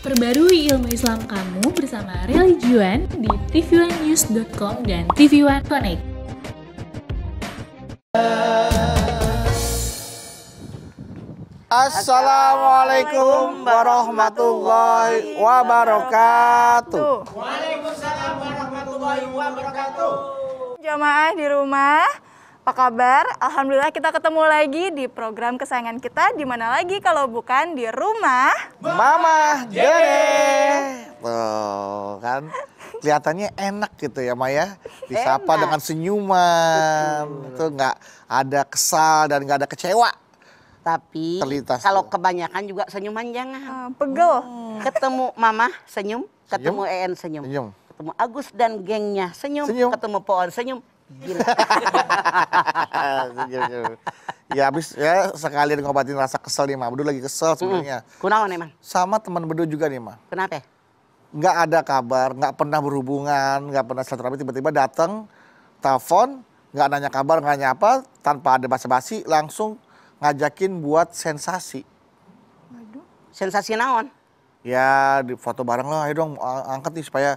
Perbarui ilmu Islam kamu bersama Religion di tv1news.com dan TV1 Connect. Assalamualaikum warahmatullahi wabarakatuh. Waalaikumsalam warahmatullahi wabarakatuh. Jamaah di rumah, apa kabar? Alhamdulillah kita ketemu lagi di program kesayangan kita. Di mana lagi kalau bukan di rumah Mama Dede. Tuh kan kelihatannya enak gitu ya Maya. Disapa dengan senyuman. Itu nggak ada kesal dan nggak ada kecewa. Tapi Terlintas kalau tuh. kebanyakan juga senyuman jangan. pegel. Ketemu Mama senyum, ketemu En senyum. Senyum. Ketemu Agus dan gengnya senyum, Senyum. ketemu Poon senyum. Gila. Senyum. Ya habis ya sekalian ngobatin rasa kesel nih Ma. Bedu lagi kesel sebenarnya. Kunaon emang? Sama teman Bedu juga nih Ma. Kenapa? Nggak ada kabar, nggak pernah berhubungan, nggak pernah silaturahmi, tiba-tiba datang, telepon, nggak nanya kabar, nggak nanya apa, tanpa ada basa-basi, langsung ngajakin buat sensasi. Sensasi naon? Ya di foto bareng lah, ayo dong angkat nih supaya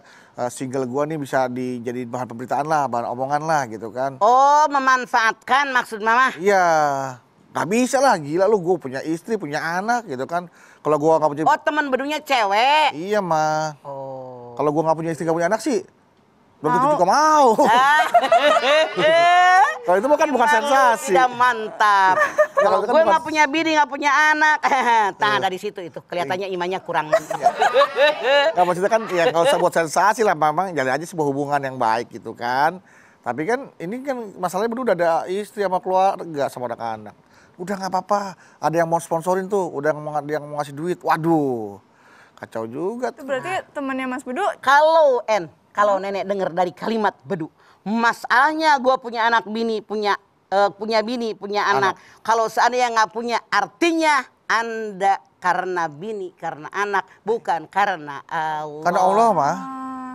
single gua nih bisa dijadiin bahan pemberitaan lah, bahan omongan lah gitu kan. Oh, memanfaatkan maksud Mama. Iya, nggak bisa lah, gila lu, gue punya istri, punya anak gitu kan. Kalau gua nggak punya, Oh, teman bedunya cewek. iya mah. Oh. Kalau gua nggak punya istri, nggak punya anak sih, belum tentu juga mau. Kalau itu bukan sensasi. Tidak mantap. Kalau itu kan gue bukan- nggak punya bini, nggak punya anak, nah dari situ itu kelihatannya imannya kurang mantap. Nggak maksudnya kan ya nggak usah buat sensasi lah, memang jalin aja sebuah hubungan yang baik gitu kan. Tapi kan ini kan masalahnya berdua udah ada istri sama keluarga sama anak-anak. Udah nggak apa-apa, ada yang mau sponsorin tuh, udah ada yang mau ngasih duit. Waduh, kacau juga Itu tuh. berarti temannya Mas Bedu. Kalau nenek dengar dari kalimat bedu, masalahnya gue punya anak bini, punya bini, punya anak. Kalau seandainya nggak punya, artinya Anda karena bini, karena anak, bukan karena Allah. Karena Allah mah.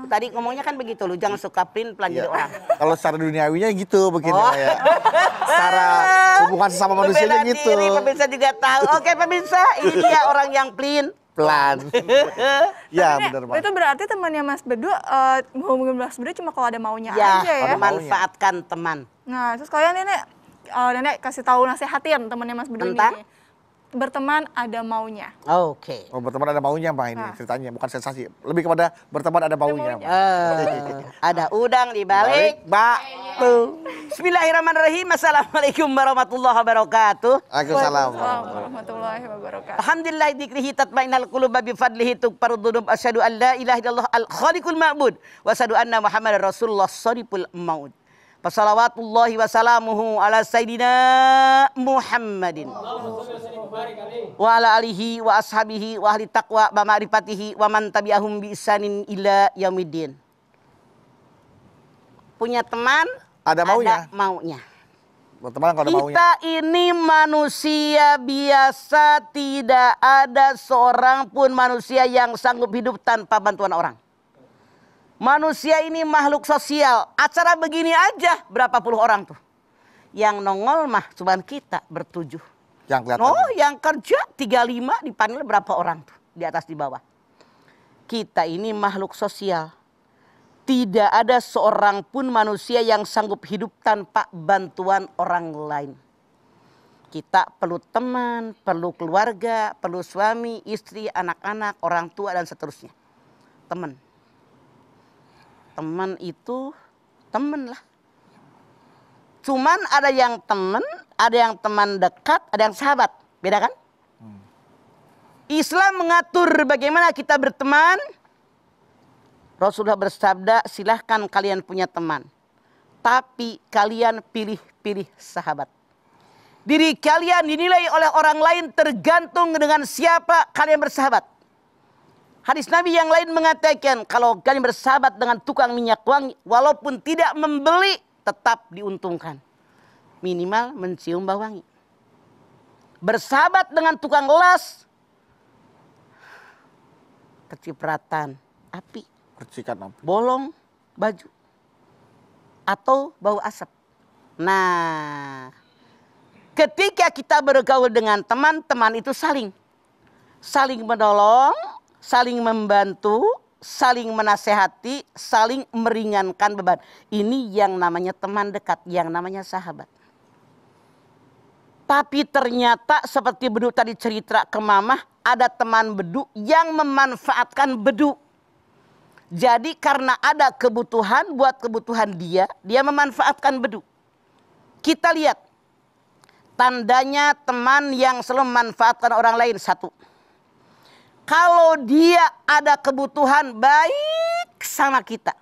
Tadi ngomongnya kan begitu, lu jangan suka plan jadi orang. Kalau secara duniawinya gitu begini Oh. ya. Secara hubungan sesama manusianya Membela gitu. diri, pemirsa juga tahu. Oke pemirsa, ini dia orang yang Pelan. Ya benar Mas. Itu berarti temannya Mas Bedu menghubungi Mas Bedu cuma kalau ada maunya Ya, aja ya. memanfaatkan teman. Nah, terus kalian nenek kasih tahu nasihatin temannya Mas Bedu Tentang? ini. Berteman ada maunya. Oke. Oh, berteman ada maunya Pak ini ceritanya, bukan sensasi. Lebih kepada berteman ada maunya. Pak. Ada udang di balik batu. Bismillahirrahmanirrahim. Assalamualaikum warahmatullahi wabarakatuh. Waalaikumsalam. Warahmatullahi wabarakatuh. Alhamdulillah dzikrihi tatma'innal qulub bi fadlihi tughfaru dzunub asyhadu an la ilaha illallah al khaliqul ma'bud wa asyhadu anna muhammadar rasulullah shadiful maut. Wassalawatullahi wassalamuhu ala sayyidina Muhammadin wa ala alihi wa ashabihi wa ahli taqwa wa ma'rifatihi wa man tabi'ahum bi ihsanin ila yaumiddin. Punya teman Ada maunya. Berteman kalau ada maunya. Kita ini manusia biasa, tidak ada seorang pun manusia yang sanggup hidup tanpa bantuan orang. Manusia ini makhluk sosial. Acara begini aja berapa puluh orang tuh. Yang nongol mah cuma kita bertujuh. Yang kelihatan. Oh, yang kerja 35 dipanggil berapa orang tuh di atas di bawah. Kita ini makhluk sosial. Tidak ada seorang pun manusia yang sanggup hidup tanpa bantuan orang lain. Kita perlu teman, perlu keluarga, perlu suami, istri, anak-anak, orang tua dan seterusnya. Teman. Teman itu teman lah. Cuman ada yang teman, ada yang teman dekat, ada yang sahabat. Beda kan? Islam mengatur bagaimana kita berteman. Rasulullah bersabda, silahkan kalian punya teman. Tapi kalian pilih-pilih sahabat. Diri kalian dinilai oleh orang lain tergantung dengan siapa kalian bersahabat. Hadis Nabi yang lain mengatakan, kalau kalian bersahabat dengan tukang minyak wangi, walaupun tidak membeli, tetap diuntungkan. Minimal mencium bau wangi. Bersahabat dengan tukang las, kecipratan api, Percikan api. bolong baju, atau bau asap. Nah, ketika kita bergaul dengan teman-teman itu saling menolong, saling membantu, saling menasehati, saling meringankan beban. Ini yang namanya teman dekat, yang namanya sahabat. Tapi ternyata seperti Bedu tadi cerita ke Mamah, ada teman Bedu yang memanfaatkan Bedu. Jadi karena ada kebutuhan, buat kebutuhan dia memanfaatkan Bedu. Kita lihat, tandanya teman yang selalu memanfaatkan orang lain. Satu, kalau dia ada kebutuhan baik sama kita,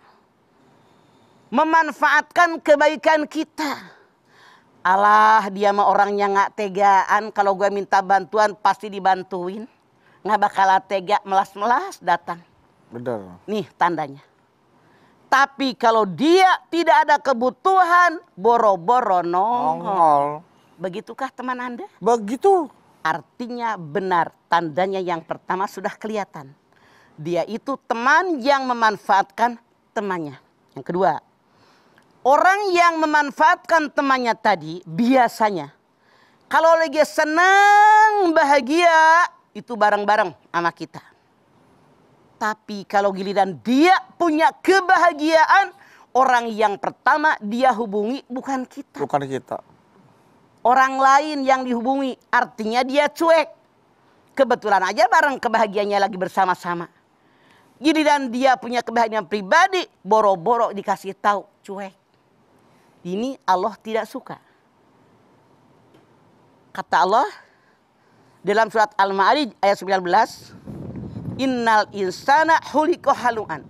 memanfaatkan kebaikan kita. Alah, dia mah orangnya nggak tegaan. Kalau gue minta bantuan pasti dibantuin. Nggak bakal tega, melas-melas datang. Bener. Nih tandanya. Tapi kalau dia tidak ada kebutuhan, boro-boro nongol. Begitukah teman Anda? Begitu. Artinya benar, tandanya yang pertama sudah kelihatan. Dia itu teman yang memanfaatkan temannya. Yang kedua, orang yang memanfaatkan temannya tadi biasanya kalau lagi senang, bahagia, itu bareng-bareng sama kita. Tapi kalau giliran dia punya kebahagiaan, orang yang pertama dia hubungi bukan kita. Bukan kita. Orang lain yang dihubungi, artinya dia cuek. Kebetulan aja bareng kebahagiaannya lagi bersama-sama. Giliran dia punya kebahagiaan pribadi, boro-boro dikasih tahu, cuek. Ini Allah tidak suka. Kata Allah dalam surat Al-Ma'arij ayat 19, Innal insana khuliqa halu'an.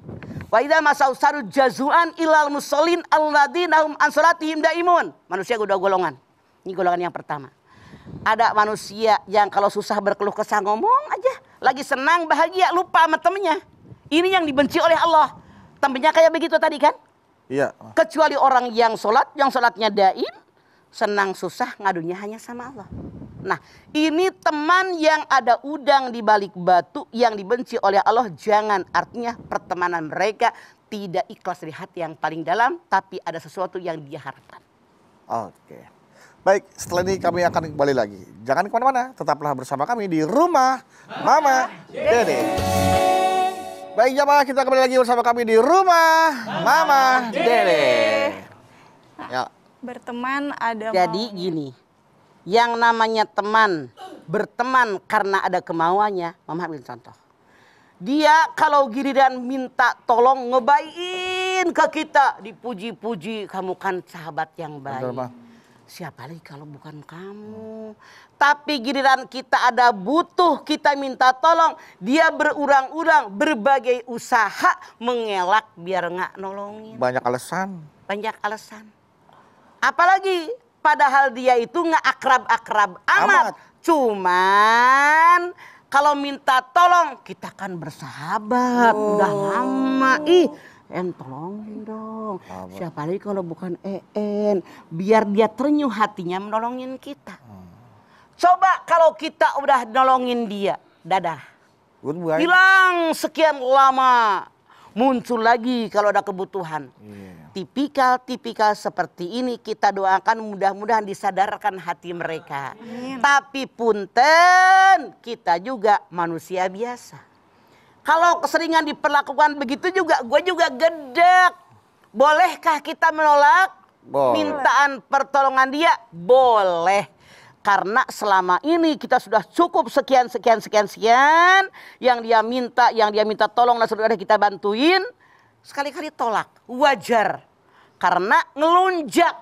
Wa idza masau saru jazuan ilal musallin alladzina hum an salatihim daimun. Manusia dua golongan. Ini golongan yang pertama. Ada manusia yang kalau susah berkeluh kesah ngomong aja, lagi senang bahagia lupa sama temennya. Ini yang dibenci oleh Allah. Temennya kayak begitu tadi kan? Iya. Kecuali orang yang sholat, yang sholatnya daim, senang susah ngadunya hanya sama Allah. Nah, ini teman yang ada udang di balik batu yang dibenci oleh Allah. Jangan, artinya pertemanan mereka tidak ikhlas dari hati yang paling dalam, tapi ada sesuatu yang dia harapkan. Oke. Baik, setelah ini kami akan kembali lagi. Jangan kemana-mana, tetaplah bersama kami di Rumah Mama Dede. Baik jamaah, kita kembali lagi bersama kami di Rumah Mama Dede. Ya. Berteman ada Jadi maunya. gini, yang namanya teman, berteman karena ada kemauannya. Mama ambil contoh. Dia kalau giliran minta tolong ngebaikin ke kita, dipuji-puji, kamu kan sahabat yang baik. Betul, Ma. Siapa lagi kalau bukan kamu? Tapi giliran kita ada butuh, kita minta tolong, dia berurang-urang, berbagai usaha mengelak biar nggak nolongin. Banyak alasan. Banyak alasan. Apalagi padahal dia itu nggak akrab-akrab amat. Cuman kalau minta tolong kita kan bersahabat. Udah lama. Tolongin dong. Siapa lagi kalau bukan biar dia terenyuh hatinya menolongin kita. Coba kalau kita udah nolongin dia, dadah. Goodbye. Hilang sekian lama. Muncul lagi kalau ada kebutuhan. Tipikal seperti ini kita doakan mudah-mudahan disadarkan hati mereka. Tapi punten, kita juga manusia biasa. Kalau keseringan diperlakukan begitu juga, gue juga gedek. Bolehkah kita menolak mintaan pertolongan dia? Boleh. Karena selama ini kita sudah cukup sekian. Yang dia minta tolong dan sudah kita bantuin. Sekali-kali tolak. Wajar. Karena ngelunjak.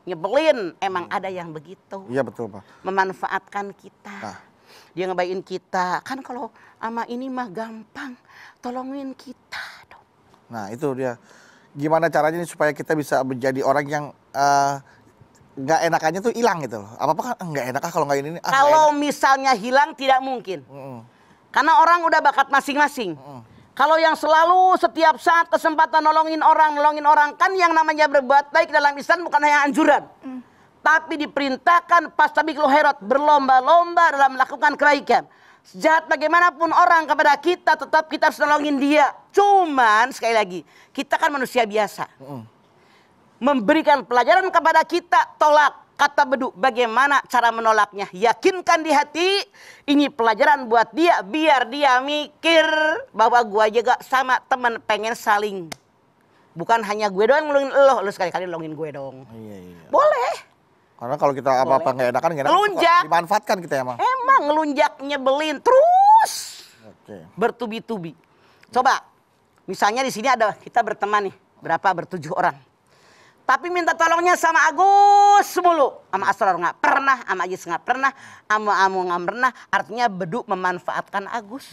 Nyebelin. Emang ada yang begitu. Iya betul Pak. Memanfaatkan kita. Nah. Dia ngebaikin kita. Kan kalau ama ini mah gampang. Tolongin kita dong. Nah itu dia. Gimana caranya nih supaya kita bisa menjadi orang yang nggak enakannya tuh hilang gitu loh. Apa-apa kan nggak enak kalau nggak ini. Kalau misalnya hilang tidak mungkin. Karena orang udah bakat masing-masing. Kalau yang selalu setiap saat kesempatan nolongin orang kan yang namanya berbuat baik dalam Islam bukan hanya anjuran. Tapi diperintahkan fastabiqul khairat, berlomba-lomba dalam melakukan kebaikan. Sejahat bagaimanapun orang kepada kita, tetap kita harus nolongin dia. Cuman sekali lagi, kita kan manusia biasa. Memberikan pelajaran kepada kita, tolak. Kata Bedu, bagaimana cara menolaknya? Yakinkan di hati, ini pelajaran buat dia, biar dia mikir bahwa gua juga sama teman pengen saling. Bukan hanya gue doang nolongin lo sekali-kali nolongin gue dong. Iya. Boleh. Karena kalau kita apa-apa nggak enakan, Ngelunjak. dimanfaatkan kita emang. Emang ngelunjak, nyebelin terus. Oke. Bertubi-tubi. Coba, misalnya di sini ada kita berteman nih, berapa? 7 orang. Tapi minta tolongnya sama Agus mulu. Sama Asror nggak pernah, sama Ajis nggak pernah, sama Amu nggak pernah. Artinya Bedu memanfaatkan Agus.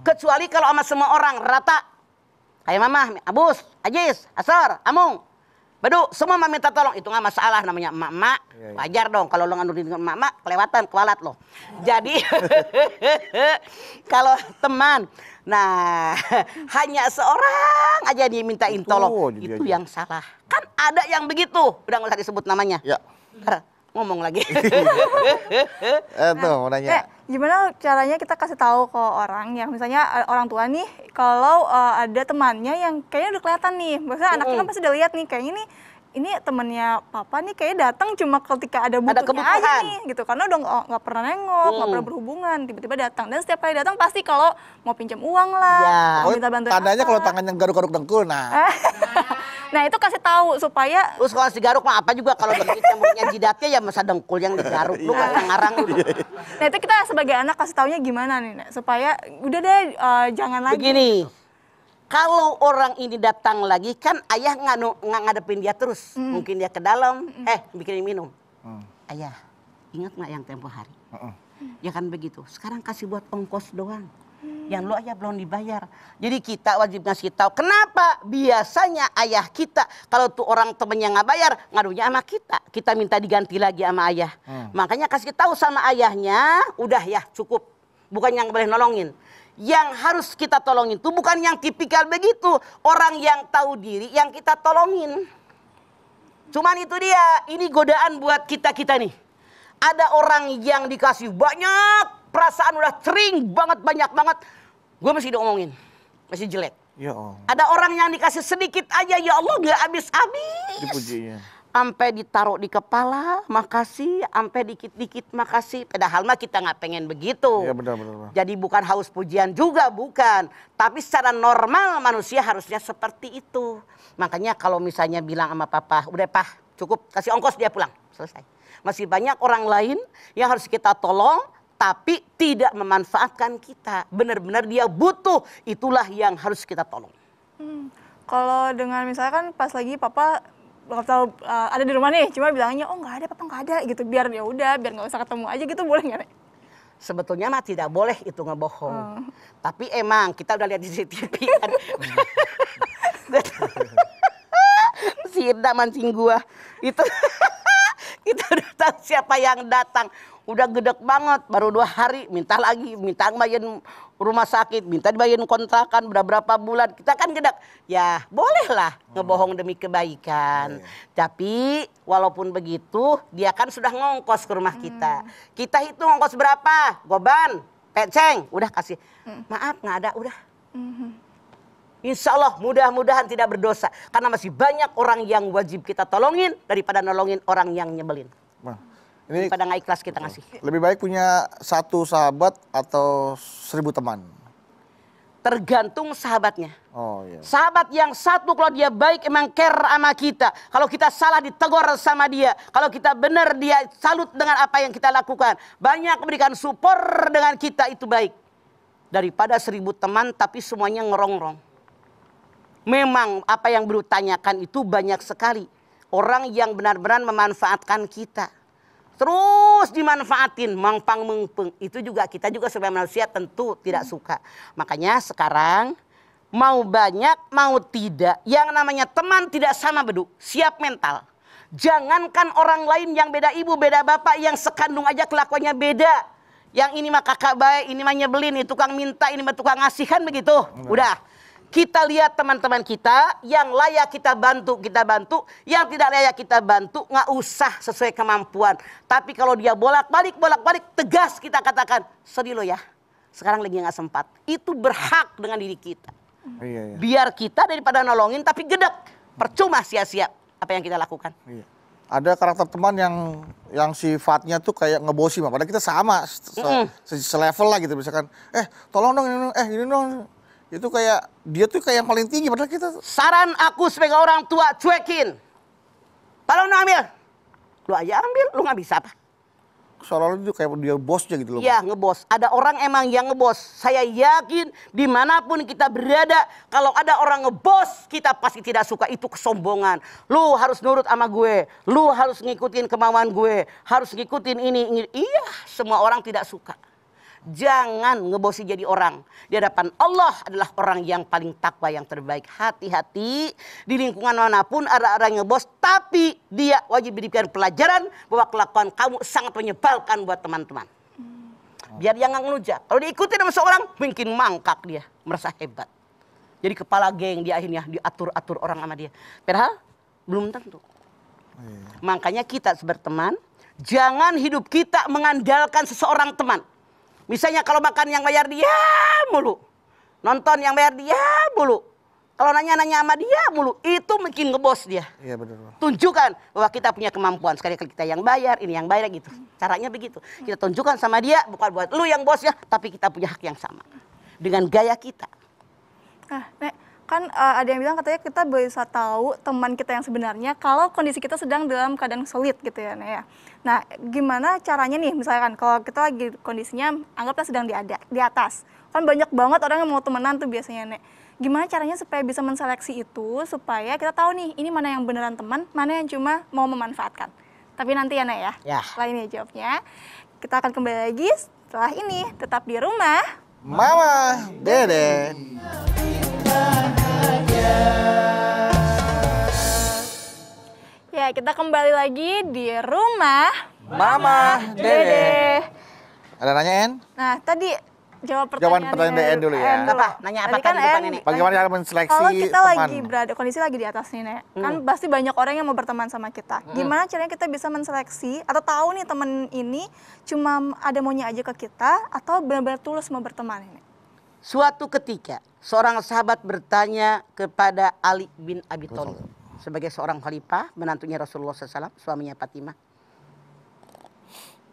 Kecuali kalau sama semua orang rata. Kayak Mama, Abus, Ajis, Asror, Amung, Bedu, semua minta tolong. Itu nggak masalah, namanya emak-emak. Iya. Wajar dong kalau lo nganurin emak-emak, kelewatan, kewalat lo. Jadi kalau teman, nah hanya seorang aja dimintain tolong. Itu aja. yang salah. Kan ada yang begitu, udah nggak usah disebut namanya. Ya. Ngomong lagi. Mau nanya. Gimana caranya kita kasih tahu ke orang yang misalnya orang tua nih kalau ada temannya yang kayaknya udah kelihatan nih, maksudnya anaknya kan pasti udah lihat nih kayaknya ini temennya papa nih kayaknya datang cuma ketika ada butuhnya aja nih gitu, karena udah nggak pernah nengok, nggak pernah berhubungan, tiba-tiba datang, dan setiap kali datang pasti kalau mau pinjam uang lah, mau minta bantuan. Tandanya kalau tangannya garuk-garuk dengkul, nah. Nah itu kasih tahu supaya. Terus kalau digaruk mah apa juga, kalau digigit nyamuknya jidatnya ya masa dengkul yang digaruk, lu kan ngarang lu. Nah itu kita sebagai anak kasih taunya gimana nih, Nek? Supaya udah deh jangan lagi. Begini. Kalau orang ini datang lagi, kan ayah nggak ngadepin dia terus. Mungkin dia ke dalam, bikinin minum. Ayah, ingat nggak yang tempo hari? Ya kan begitu. Sekarang kasih buat ongkos doang. Yang lo aja belum dibayar. Jadi kita wajib ngasih tahu. Kenapa? Biasanya ayah kita, kalau tuh orang temennya nggak bayar, ngadunya sama kita. Kita minta diganti lagi sama ayah. Makanya kasih tahu sama ayahnya, udah ya cukup. Bukan yang boleh nolongin. Yang harus kita tolongin itu bukan yang tipikal begitu. Orang yang tahu diri yang kita tolongin. Cuman itu dia, ini godaan buat kita-kita nih. Ada orang yang dikasih banyak, perasaan udah sering banget, banyak banget. Gue masih diomongin, masih jelek. Ya Allah. Ada orang yang dikasih sedikit aja, ya Allah gak habis-habis. Dipujinya. Sampai ditaruh di kepala, makasih. Sampai dikit-dikit makasih. Padahal mah kita nggak pengen begitu. Iya benar. Jadi bukan haus pujian juga, bukan. Tapi secara normal manusia harusnya seperti itu. Makanya kalau misalnya bilang sama papa, udah Pak, cukup kasih ongkos dia pulang. Selesai. Masih banyak orang lain yang harus kita tolong, tapi tidak memanfaatkan kita. Benar-benar dia butuh, itulah yang harus kita tolong. Kalau dengan misalkan pas lagi papa bakal ada di rumah nih, cuma bilangnya oh nggak ada, papa nggak ada gitu, biar ya udah, biar nggak usah ketemu aja gitu, boleh nggak, Nek? Sebetulnya mah tidak boleh itu ngebohong. Tapi emang kita udah lihat di CCTV kan. Si Irda mancing gua itu. Kita udah tahu siapa yang datang. Udah gedek banget, baru 2 hari minta lagi, minta bayarin rumah sakit, minta dibayarin kontrakan, udah berapa bulan. Kita kan gedek, ya bolehlah ngebohong demi kebaikan. Tapi walaupun begitu, dia kan sudah ngongkos ke rumah kita. Kita hitung ngongkos berapa, goban, peceng, udah kasih. Maaf nggak ada, udah. Insya Allah mudah-mudahan tidak berdosa. Karena masih banyak orang yang wajib kita tolongin daripada nolongin orang yang nyebelin. Ini Daripada nggak ikhlas kita ngasih. lebih baik punya 1 sahabat atau 1000 teman? Tergantung sahabatnya. Oh iya. Sahabat yang satu kalau dia baik emang care sama kita. Kalau kita salah ditegur sama dia. Kalau kita benar dia salut dengan apa yang kita lakukan. Banyak memberikan support dengan kita, itu baik. Daripada 1000 teman tapi semuanya ngerongrong. Memang apa yang Bro tanyakan itu banyak sekali. Orang yang benar-benar memanfaatkan kita. Terus dimanfaatin, mangpang mengpeng. Itu juga kita juga sebagai manusia tentu tidak suka. Makanya sekarang mau banyak mau tidak, yang namanya teman tidak sama Bedu. Siap mental. Jangankan orang lain yang beda ibu, beda bapak, yang sekandung aja kelakuannya beda. Yang ini mah kakak baik, ini mah nyebelin, ini tukang minta, ini mah tukang ngasih, kan begitu. Udah. Kita lihat teman-teman kita yang layak kita bantu, yang tidak layak kita bantu, nggak usah sesuai kemampuan. Tapi kalau dia bolak-balik, tegas kita katakan, sedih lo ya, sekarang lagi nggak sempat. Itu berhak dengan diri kita. Iya. Biar kita daripada nolongin tapi gedek, percuma sia-sia apa yang kita lakukan. Iya. ada karakter teman yang sifatnya tuh kayak ngebosi, mah. Padahal kita sama, selevel lah gitu. Misalkan, tolong dong ini dong. Itu kayak, dia tuh kayak yang paling tinggi, padahal kita... Saran aku sebagai orang tua, cuekin. Tolong dong ambil. Lu aja ambil, lu nggak bisa apa? Seolah-olah itu kayak dia bosnya gitu loh. Iya, ngebos. Ada orang emang yang ngebos. Saya yakin dimanapun kita berada, kalau ada orang ngebos, kita pasti tidak suka. Itu kesombongan. Lu harus nurut sama gue. Lu harus ngikutin kemauan gue. Harus ngikutin ini. Iya, semua orang tidak suka. Jangan ngebosi jadi orang. Di hadapan Allah adalah orang yang paling takwa, yang terbaik. Hati-hati di lingkungan manapun ada orang yang ngebos, tapi dia wajib diberikan pelajaran bahwa kelakuan kamu sangat menyebalkan buat teman-teman. Biar dia nggak ngelunjak. Kalau diikuti sama seorang, mungkin mangkak dia, merasa hebat. Jadi kepala geng dia akhirnya diatur-atur orang sama dia. Padahal belum tentu. Makanya kita berteman, jangan hidup kita mengandalkan seseorang teman. Misalnya kalau makan yang bayar dia mulu. Nonton yang bayar dia mulu. Kalau nanya-nanya sama dia mulu. Itu mungkin ngebos dia. Iya benar. Tunjukkan bahwa kita punya kemampuan. Sekali-kali kita yang bayar, ini yang bayar gitu. Caranya begitu. Kita tunjukkan sama dia, bukan buat lu yang bosnya, tapi kita punya hak yang sama. Dengan gaya kita. Nah, Nek, kan ada yang bilang katanya kita bisa tahu teman kita yang sebenarnya kalau kondisi kita sedang dalam keadaan sulit gitu ya, Nek ya. Nah, gimana caranya nih misalkan kalau kita lagi kondisinya anggaplah sedang di atas. Kan banyak banget orang yang mau temenan tuh biasanya, Nek. Gimana caranya supaya bisa menseleksi itu supaya kita tahu nih ini mana yang beneran teman, mana yang cuma mau memanfaatkan. Tapi nanti ya, Nek ya. Ya. Setelah ini jawabnya. Kita akan kembali lagi setelah ini. Tetap di rumah. Mama, Dede. Ya, kita kembali lagi di rumah Mama, Dede. Ada nanya, En? Nah, tadi jawab Jawaban pertanyaan DN dulu ya. Apa? Nanya apa Tadi kan tadi depan En, ini? Bagaimana cara menseleksi kalau kita teman? lagi berada kondisi lagi di atas nih, Nek. Kan pasti banyak orang yang mau berteman sama kita. Gimana caranya kita bisa menseleksi atau tahu nih teman ini cuma ada maunya aja ke kita atau benar-benar tulus mau berteman ini? Suatu ketika seorang sahabat bertanya kepada Ali bin Abi Thalib sebagai seorang khalifah, menantunya Rasulullah SAW, suaminya Fatimah.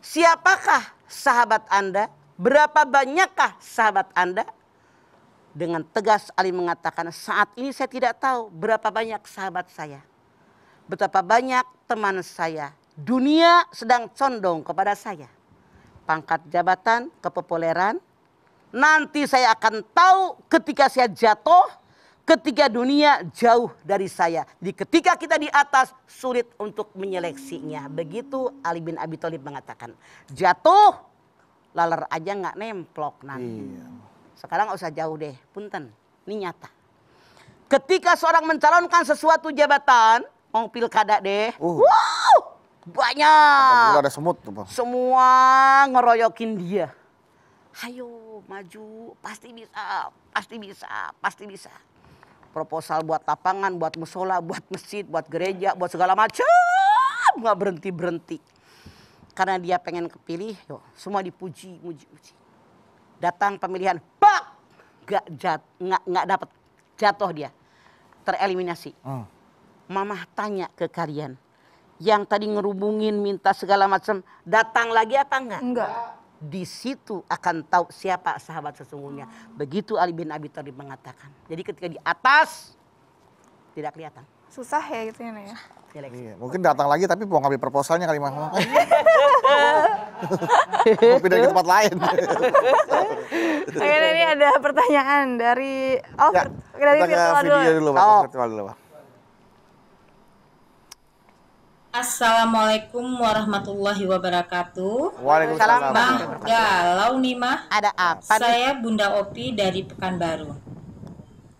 Siapakah sahabat Anda? Berapa banyakkah sahabat Anda? Dengan tegas Ali mengatakan, saat ini saya tidak tahu berapa banyak sahabat saya. Betapa banyak teman saya. Dunia sedang condong kepada saya. Pangkat jabatan, kepopuleran. Nanti saya akan tahu ketika saya jatuh, ketika dunia jauh dari saya. Jadi ketika kita di atas, sulit untuk menyeleksinya. Begitu Ali bin Abi Thalib mengatakan. Jatuh, laler aja nggak nemplok nanti. Iya. Sekarang nggak usah jauh deh, punten. Ini nyata. Ketika seorang mencalonkan sesuatu jabatan, mau pilkada deh. Wow, banyak. Ada semut tuh, Bang. Semua ngeroyokin dia. Hayo maju, pasti bisa, pasti bisa, pasti bisa. Proposal buat lapangan, buat musola, buat masjid, buat gereja, buat segala macam, nggak berhenti-berhenti. Karena dia pengen kepilih, semua dipuji, muji-muji. Datang pemilihan, pak, nggak dapat, jatuh dia, tereliminasi. Mama tanya ke kalian, yang tadi ngerubungin minta segala macam, datang lagi apa enggak? Enggak. Di situ akan tahu siapa sahabat sesungguhnya. Begitu Ali bin Abi Thalib mengatakan. Jadi ketika di atas tidak kelihatan. Susah ya gitu ya, Nek ya. Seleksi. Iya, mungkin datang lagi tapi mau ngambil proposalnya kali Mama. Mau pindah ke tempat lain. Oke, ini ada pertanyaan dari Ya, dari kita ke virtual dulu. video dulu, Pak. Oh. Virtual dulu, Pak. Assalamualaikum warahmatullahi wabarakatuh. Waalaikumsalam. Mah, galau nih mah. Ada apa nih? Saya Bunda Opi dari Pekanbaru.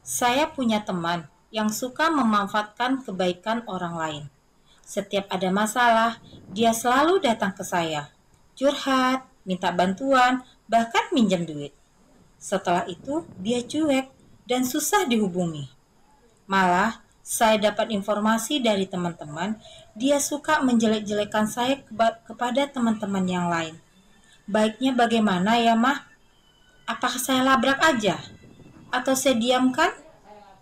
Saya punya teman yang suka memanfaatkan kebaikan orang lain. Setiap ada masalah, dia selalu datang ke saya. Curhat, minta bantuan, bahkan minjem duit. Setelah itu, dia cuek dan susah dihubungi. Malah, saya dapat informasi dari teman-teman, dia suka menjelek-jelekan saya kepada teman-teman yang lain. Baiknya bagaimana ya, Mah? Apakah saya labrak aja? Atau saya diamkan?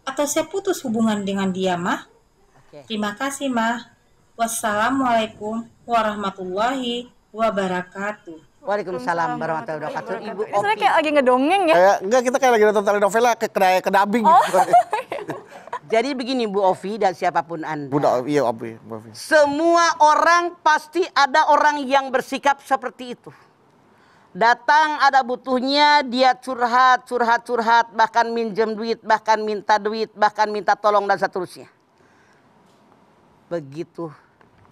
Atau saya putus hubungan dengan dia, Mah? Oke. Terima kasih, Mah. Wassalamualaikum warahmatullahi wabarakatuh. Waalaikumsalam warahmatullahi wabarakatuh. Ibu Ini sebenarnya Opi. kayak lagi ngedongeng ya. Enggak, kita kayak lagi nonton telenovela kayak kedabing gitu. Jadi begini Bu Ovi dan siapapun Anda. Budak, iya Opi. Semua orang pasti ada orang yang bersikap seperti itu. Datang ada butuhnya, dia curhat, bahkan minjem duit, bahkan minta tolong dan seterusnya. Begitu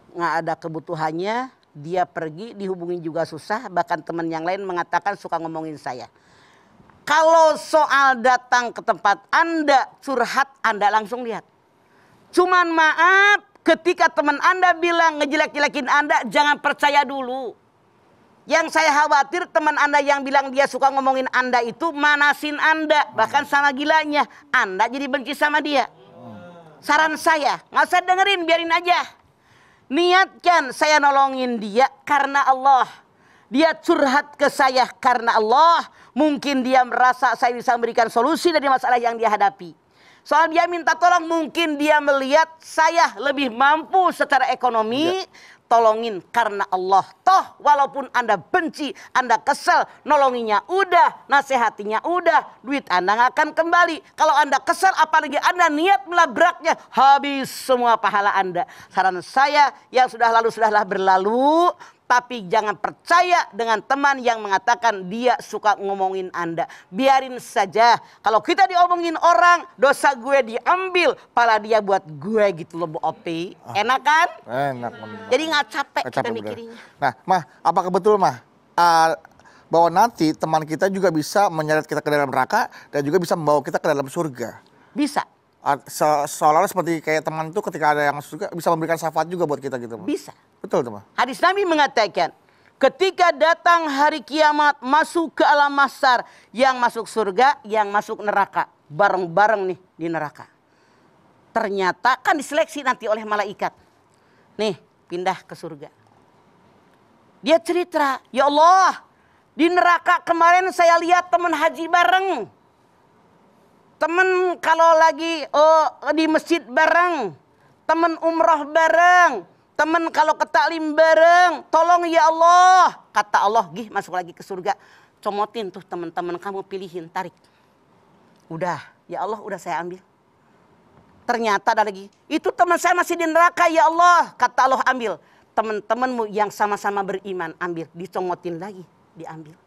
nggak ada kebutuhannya, dia pergi, dihubungi juga susah, bahkan teman yang lain mengatakan suka ngomongin saya. Kalau soal datang ke tempat Anda curhat, Anda langsung lihat. Cuman maaf, ketika teman Anda bilang ngejelek-jelekin Anda, jangan percaya dulu. Yang saya khawatir teman Anda yang bilang dia suka ngomongin Anda itu manasin Anda. Bahkan sama gilanya. Anda jadi benci sama dia. Saran saya, nggak usah dengerin, biarin aja. Niatkan saya nolongin dia karena Allah. Dia curhat ke saya karena Allah. Mungkin dia merasa saya bisa memberikan solusi dari masalah yang dia hadapi. Soal dia minta tolong, mungkin dia melihat saya lebih mampu secara ekonomi. Tolongin karena Allah. Toh walaupun Anda benci, Anda kesel, nolonginya udah, nasihatinya udah, duit Anda nggak akan kembali. Kalau Anda kesel, apalagi Anda niat melabraknya, habis semua pahala Anda. Saran saya yang sudah lalu sudahlah berlalu. Tapi jangan percaya dengan teman yang mengatakan dia suka ngomongin Anda. Biarin saja. Kalau kita diomongin orang, dosa gue diambil, pala dia buat gue gitu loh Bu Opi. Enak kan? Enak. Jadi nggak capek Nggak kita capek, mikirinnya. Nah, Mah, apakah betul Mah bahwa nanti teman kita juga bisa menyeret kita ke dalam neraka dan juga bisa membawa kita ke dalam surga? Bisa. Seolah-olah seperti kayak teman itu ketika ada yang surga bisa memberikan syafaat juga buat kita gitu, Mah. Bisa. Betul tuh, Mah. Hadis Nabi mengatakan, ketika datang hari kiamat masuk ke alam mahsyar, yang masuk surga, yang masuk neraka, bareng-bareng nih di neraka. Ternyata kan diseleksi nanti oleh malaikat. Nih, pindah ke surga. Dia cerita, ya Allah, di neraka kemarin saya lihat teman haji bareng. Temen kalau lagi di masjid bareng. Temen umroh bareng. Temen kalau ke taklim bareng. Tolong ya Allah. Kata Allah, gih masuk lagi ke surga. Comotin tuh teman-teman kamu, pilihin, tarik. Udah, ya Allah udah saya ambil. Ternyata ada lagi. Itu teman saya masih di neraka ya Allah. Kata Allah, ambil. Teman-temanmu yang sama-sama beriman, ambil. Dicomotin lagi, diambil.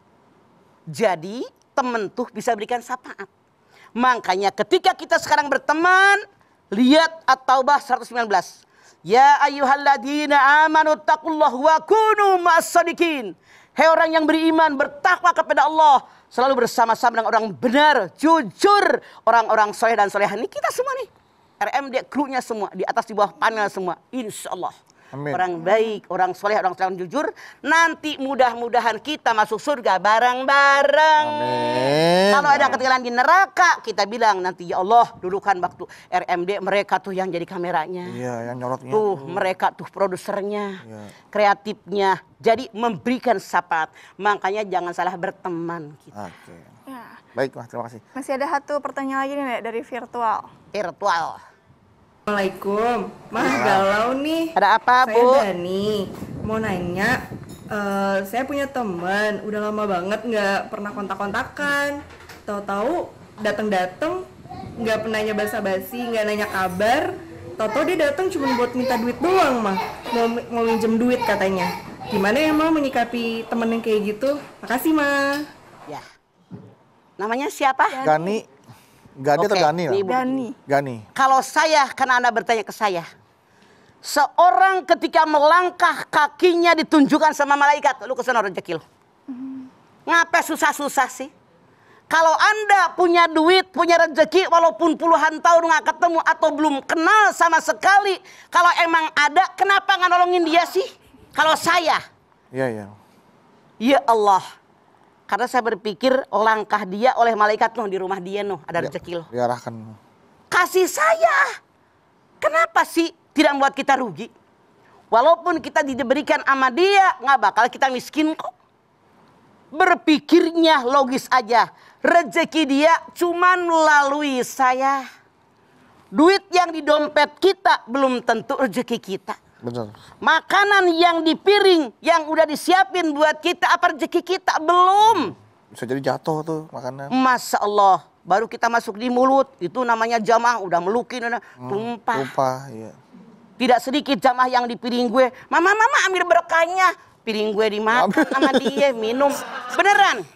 Jadi teman tuh bisa berikan syafaat. Makanya ketika kita sekarang berteman, lihat At-Taubah 119. Ya ayyuhalladzina amanu taqullaha wa kunu ma'as-shadiqin. Hei orang yang beriman, bertakwa kepada Allah, selalu bersama-sama dengan orang benar, jujur, orang-orang soleh dan solehah. Ini kita semua nih. RMD krunya semua, di atas di bawah panel semua. Insya Allah. Amin. Orang baik, orang soleh, orang soleh, jujur. Nanti mudah-mudahan kita masuk surga bareng-bareng. Amin. Kalau ada ketinggalan di neraka, kita bilang nanti ya Allah, dulukan waktu RMD mereka tuh yang jadi kameranya. Iya, yang nyorotnya. Tuh mereka tuh produsernya, Iya. kreatifnya. Jadi memberikan syafaat. Makanya jangan salah berteman kita. Oke. Ya. Baik, Mah, terima kasih. Masih ada satu pertanyaan lagi nih Nek, dari virtual. Virtual. Assalamualaikum, Mah galau nih. Ada apa, Saya Bu? Dani, mau nanya, saya punya teman, udah lama banget nggak pernah kontak-kontakan. Tahu-tahu datang-datang, nggak pernah nanya basa-basi, nggak nanya kabar. Tahu-tahu dia datang cuma buat minta duit doang, Mah. Mau minjem duit katanya. Gimana ya, Mah, menyikapi temen yang kayak gitu? Makasih, Mah. Ya. Namanya siapa? Gani atau Oke, Gani? nih, Lah? Bu. Dani. Gani. Kalau saya, karena Anda bertanya ke saya. Seorang ketika melangkah kakinya ditunjukkan sama malaikat. Lu kesana rezeki lu. Ngapain susah-susah sih? Kalau Anda punya duit, punya rezeki, walaupun puluhan tahun nggak ketemu atau belum kenal sama sekali. Kalau emang ada, kenapa nggak nolongin dia sih? Kalau saya, Iya, iya. ya Allah. Karena saya berpikir langkah dia oleh malaikat di rumah dia ada rezeki loh. Diarahkan. Kasih saya. Kenapa sih tidak membuat kita rugi? Walaupun kita diberikan sama dia, nggak bakal kita miskin kok. Berpikirnya logis aja. Rezeki dia cuma melalui saya. Duit yang di dompet kita belum tentu rezeki kita. Benar. Makanan yang di piring yang udah disiapin buat kita, apa rezeki kita belum. Bisa jadi jatuh tuh makanan. Masya Allah, baru kita masuk di mulut, itu namanya jamaah, udah melukin, udah tumpah. Tumpah, iya. Tidak sedikit jamaah yang di piring gue, mama ambil berkahnya. Piring gue dimakan sama dia, minum. Beneran.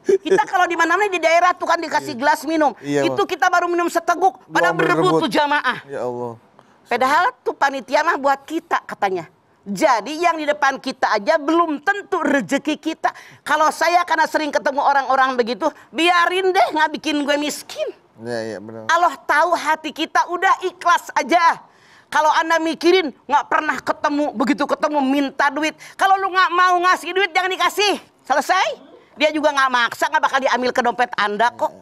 Kita kalau di mana-mana di daerah tuh kan dikasih gelas minum. Iya, Itu kita baru minum seteguk, pada berebut tuh jamaah. Ya Allah. Padahal tuh panitia mah buat kita katanya. Jadi yang di depan kita aja belum tentu rezeki kita. Kalau saya karena sering ketemu orang-orang begitu, biarin deh nggak bikin gue miskin. Iya benar. Allah tahu hati kita, udah ikhlas aja. Kalau Anda mikirin nggak pernah ketemu, begitu ketemu minta duit. Kalau lu nggak mau ngasih duit jangan dikasih. Selesai. Dia juga nggak maksa, nggak bakal diambil ke dompet Anda kok.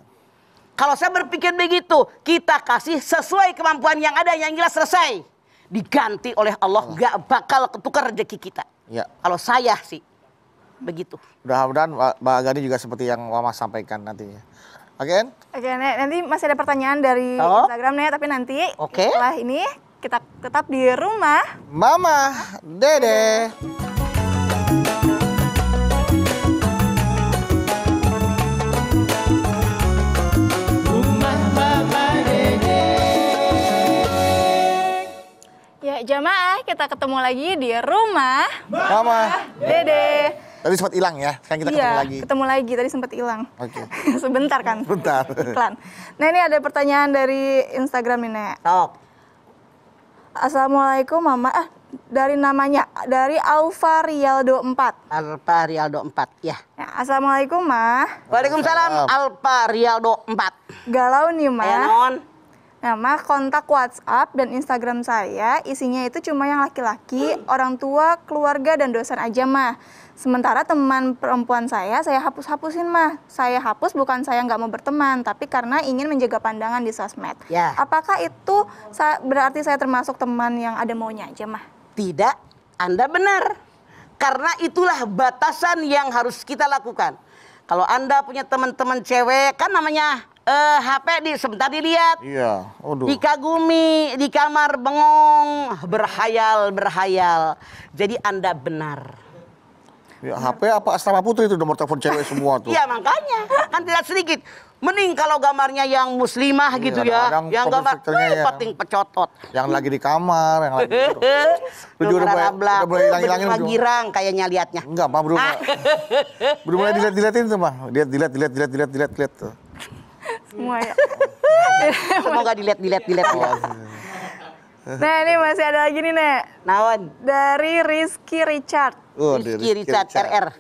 Kalau saya berpikir begitu, kita kasih sesuai kemampuan yang ada, yang jelas selesai. Diganti oleh Allah, nggak bakal ketukar rezeki kita. Ya. Kalau saya sih begitu. Mudah-mudahan Mbak Gani juga seperti yang Mama sampaikan nantinya. Oke? Oke, Nek, nanti masih ada pertanyaan dari Instagram, Nek, tapi nanti setelah ini kita tetap di rumah Mama Dede. ya jamaah, kita ketemu lagi di rumah Mama Dede. Tadi sempat hilang ya, sekarang kita ketemu lagi. Ketemu lagi, tadi sempat hilang. Oke. Sebentar kan? Bentar. Iklan. Nah, ini ada pertanyaan dari Instagram ini, Nek. Assalamualaikum Mama, dari namanya, dari Alfa Rialdo 4. Alfa Rialdo 4, ya. Ya, Assalamualaikum Ma. Waalaikumsalam, Alfa Rialdo 4. Galau nih Ma. Ya, non. Nah, Ma, kontak WhatsApp dan Instagram saya isinya itu cuma yang laki-laki, orang tua, keluarga, dan dosen aja Ma. Sementara teman perempuan saya hapus-hapusin mah. Saya hapus bukan saya nggak mau berteman, tapi karena ingin menjaga pandangan di sosmed. Ya. Apakah itu berarti saya termasuk teman yang ada maunya aja mah? Tidak, Anda benar. Karena itulah batasan yang harus kita lakukan. Kalau Anda punya teman-teman cewek, kan namanya HP sebentar dilihat. Iya, aduh. Dikagumi, di kamar bengong, berhayal. Jadi Anda benar. Ya, HP apa Asrama Putri itu nomor telepon cewek semua tuh. Iya makanya, kan tidak sedikit. Mending kalau gambarnya yang muslimah gitu ya. Yang gambar penting pecotot. Yang lagi di kamar, yang lagi Lu udah mulai hilang-hilangin girang kayaknya liatnya. Enggak, Mah, belum. Belum mulai dilihat-lihatin tuh, Mah. Dilihat tuh. Semua ya. Semoga dilihat. Nah, ini masih ada lagi nih, Nek. Naon? Dari Rizky Richard. Rizky Richard RR.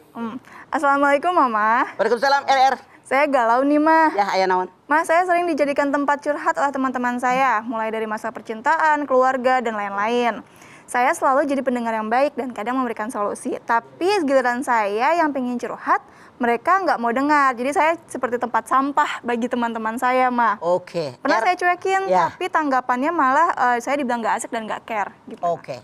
Assalamualaikum Mama. Waalaikumsalam RR. Saya galau nih Mah. Ya, aya naon? Mas, saya sering dijadikan tempat curhat oleh teman-teman saya, mulai dari masalah percintaan, keluarga, dan lain-lain. Saya selalu jadi pendengar yang baik dan kadang memberikan solusi. Tapi giliran saya yang pengen curhat, mereka nggak mau dengar. Jadi saya seperti tempat sampah bagi teman-teman saya, Mah. Oke. Pernah saya cuekin, tapi tanggapannya malah saya dibilang nggak asik dan nggak care. Gitu. Oke.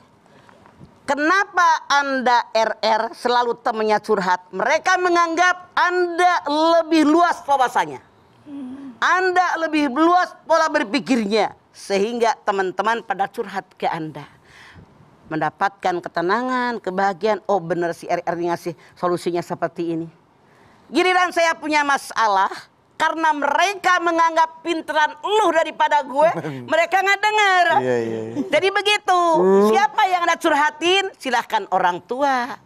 Kenapa Anda RR selalu temannya curhat? Mereka menganggap Anda lebih luas wawasannya. Anda lebih luas pola berpikirnya. Sehingga teman-teman pada curhat ke Anda. Mendapatkan ketenangan, kebahagiaan. Oh bener si RR ngasih solusinya seperti ini. Giliran saya punya masalah, karena mereka menganggap pinteran lu daripada gue, mereka nggak dengar. Iya. Jadi begitu. Siapa yang Anda curhatin? Silahkan orang tua.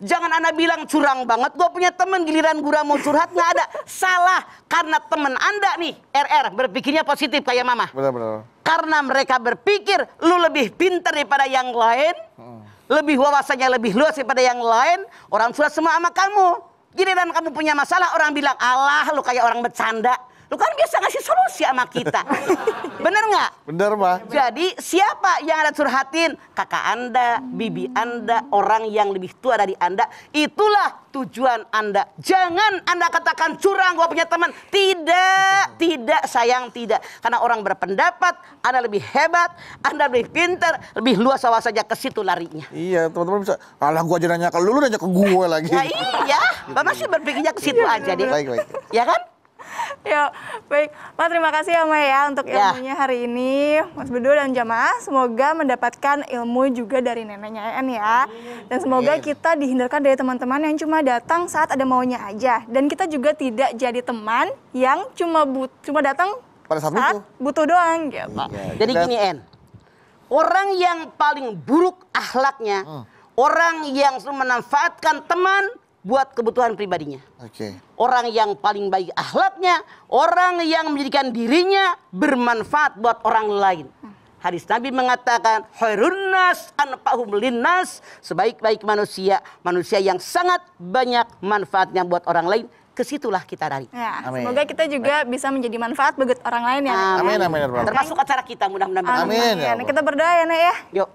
Jangan Anda bilang curang banget. Gue punya temen giliran gue mau curhat nggak ada. Salah. Karena temen Anda nih RR berpikirnya positif kayak Mama. Benar. Karena mereka berpikir lu lebih pintar daripada yang lain, lebih wawasannya lebih luas daripada yang lain. Orang sudah semua sama kamu. Giliran kamu punya masalah, orang bilang, alah lu kayak orang bercanda. Lu kan biasa ngasih solusi sama kita. Bener nggak? Bener, Mah. Jadi siapa yang Anda curhatin? Kakak Anda, bibi Anda, orang yang lebih tua dari Anda. Itulah tujuan Anda. Jangan Anda katakan curang, gua punya teman. Tidak sayang, tidak. Karena orang berpendapat Anda lebih hebat, Anda lebih pintar, lebih luas wawasannya, ke situ larinya. Iya, teman-teman bisa. Alah, gua aja nanya ke lu nanya ke gue lagi. Ya iya, Bapak sih berpikirnya ke situ aja deh. Baik. Ya kan? Ya, baik. Mas, terima kasih ya, Ma ya, untuk Ya. ilmunya hari ini. Mas Bedu dan jamaah, semoga mendapatkan ilmu juga dari neneknya En ya. Dan semoga kita dihindarkan dari teman-teman yang cuma datang saat ada maunya aja. Dan kita juga tidak jadi teman yang cuma datang Pada saat saat butuh doang gitu. Iya. Jadi gini En, orang yang paling buruk akhlaknya, orang yang selalu memanfaatkan teman buat kebutuhan pribadinya. Oke. Orang yang paling baik akhlaknya, orang yang menjadikan dirinya bermanfaat buat orang lain. Hadis Nabi mengatakan, khairun nas anfa'uhum linnas, sebaik-baik manusia, manusia yang sangat banyak manfaatnya buat orang lain. Kesitulah kita lari. Ya, Amin. semoga kita juga bisa menjadi manfaat bagi orang lain ya. Nek, ya. Amin, amin, ya Rabbal. Termasuk acara kita mudah-mudahan. Amin, ya Allah. Kita berdoa ya, Nek ya. Yuk.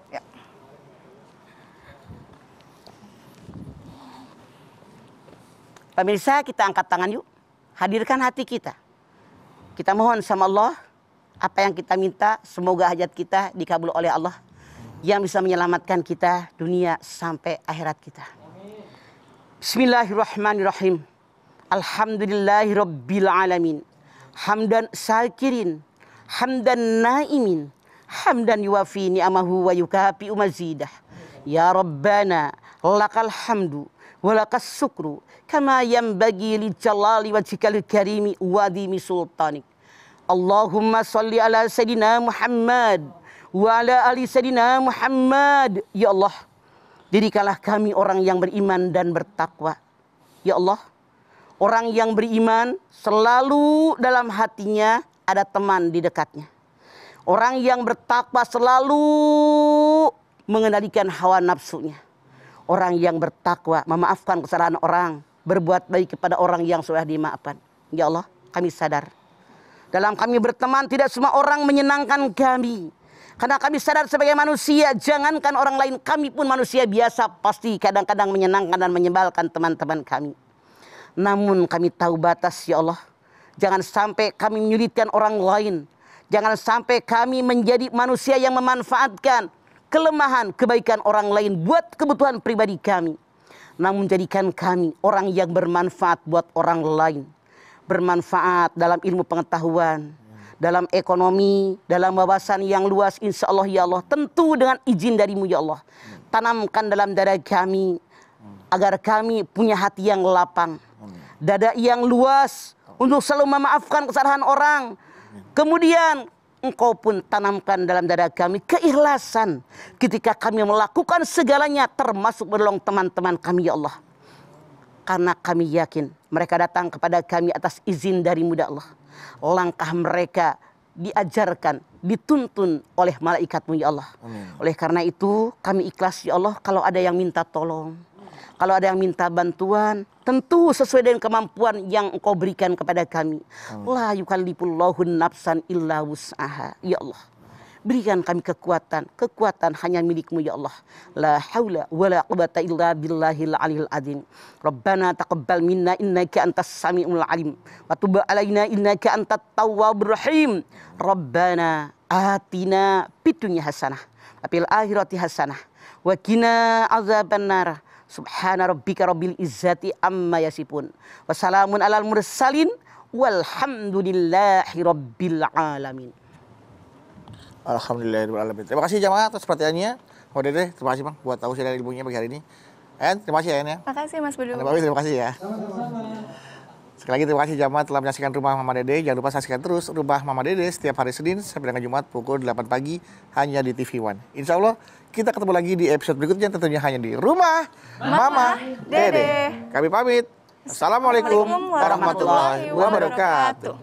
Pemirsa, kita angkat tangan yuk. Hadirkan hati kita. Kita mohon sama Allah, apa yang kita minta, semoga hajat kita dikabul oleh Allah. Yang bisa menyelamatkan kita dunia sampai akhirat kita. Bismillahirrahmanirrahim. Alhamdulillahirabbil alamin. Hamdan syakirin, hamdan naimin, hamdan yuwafi ni'amahu wa yukafi'u mazidah. Ya Rabbana, lakal hamdu walakas syukru kama yanbaghi li jalali wajhikal karimi wa dimi sultanik. Allahumma salli ala sayidina Muhammad wa ala ali sayidina Muhammad. Ya Allah, jadikanlah kami orang yang beriman dan bertakwa. Ya Allah, orang yang beriman selalu dalam hatinya ada teman di dekatnya. Orang yang bertakwa selalu mengendalikan hawa nafsunya. Orang yang bertakwa memaafkan kesalahan orang, berbuat baik kepada orang yang sudah dimaafkan. Ya Allah, kami sadar dalam kami berteman tidak semua orang menyenangkan kami. Karena kami sadar sebagai manusia, jangankan orang lain, kami pun manusia biasa pasti kadang-kadang menyenangkan dan menyebalkan teman-teman kami. Namun kami tahu batas ya Allah. Jangan sampai kami menyulitkan orang lain. Jangan sampai kami menjadi manusia yang memanfaatkan kelemahan, kebaikan orang lain buat kebutuhan pribadi kami. Namun jadikan kami orang yang bermanfaat buat orang lain. Bermanfaat dalam ilmu pengetahuan, dalam ekonomi, dalam wawasan yang luas insya Allah ya Allah. Tentu dengan izin darimu ya Allah. Tanamkan dalam dada kami agar kami punya hati yang lapang. Dada yang luas untuk selalu memaafkan kesalahan orang. Kemudian Engkau pun tanamkan dalam dada kami keikhlasan ketika kami melakukan segalanya termasuk menolong teman-teman kami ya Allah. Karena kami yakin mereka datang kepada kami atas izin darimu ya Allah. Langkah mereka diajarkan, dituntun oleh malaikatmu ya Allah. Oleh karena itu kami ikhlas ya Allah kalau ada yang minta tolong. Kalau ada yang minta bantuan, tentu sesuai dengan kemampuan yang Engkau berikan kepada kami. La yukallifullahu nafsan illa wus'aha. Ya Allah, berikan kami kekuatan. Kekuatan hanya milik-Mu ya Allah. La haula wala quwwata illa billahil aliyil azim. Rabbana taqabbal minna innaka antas samiul alim. Wa tub alaina innaka antat tawwabur rahim. Rabbana atina fid dunya hasanah wa fil akhirati hasanah wa qina azabannar. Subhana rabbika rabbil izzati amma yasifun. Wassalamun alal mursalin walhamdulillahi rabbil alamin. Alhamdulillahirrahmanirrahim. Terima kasih jamaah atas perhatiannya. Mau Dede, terima kasih Bang buat tahu dan ilmunya pagi hari ini. En, terima kasih ya En ya. Terima kasih Mas Bedu. Terima kasih ya. Sekali lagi terima kasih jamaah telah menyaksikan Rumah Mama Dede. Jangan lupa saksikan terus Rumah Mama Dede setiap hari Senin sampai dengan Jumat pukul 8 pagi hanya di TV One. Insya Allah kita ketemu lagi di episode berikutnya tentunya hanya di Rumah Mama Dede. Kami pamit. Assalamualaikum warahmatullahi wabarakatuh.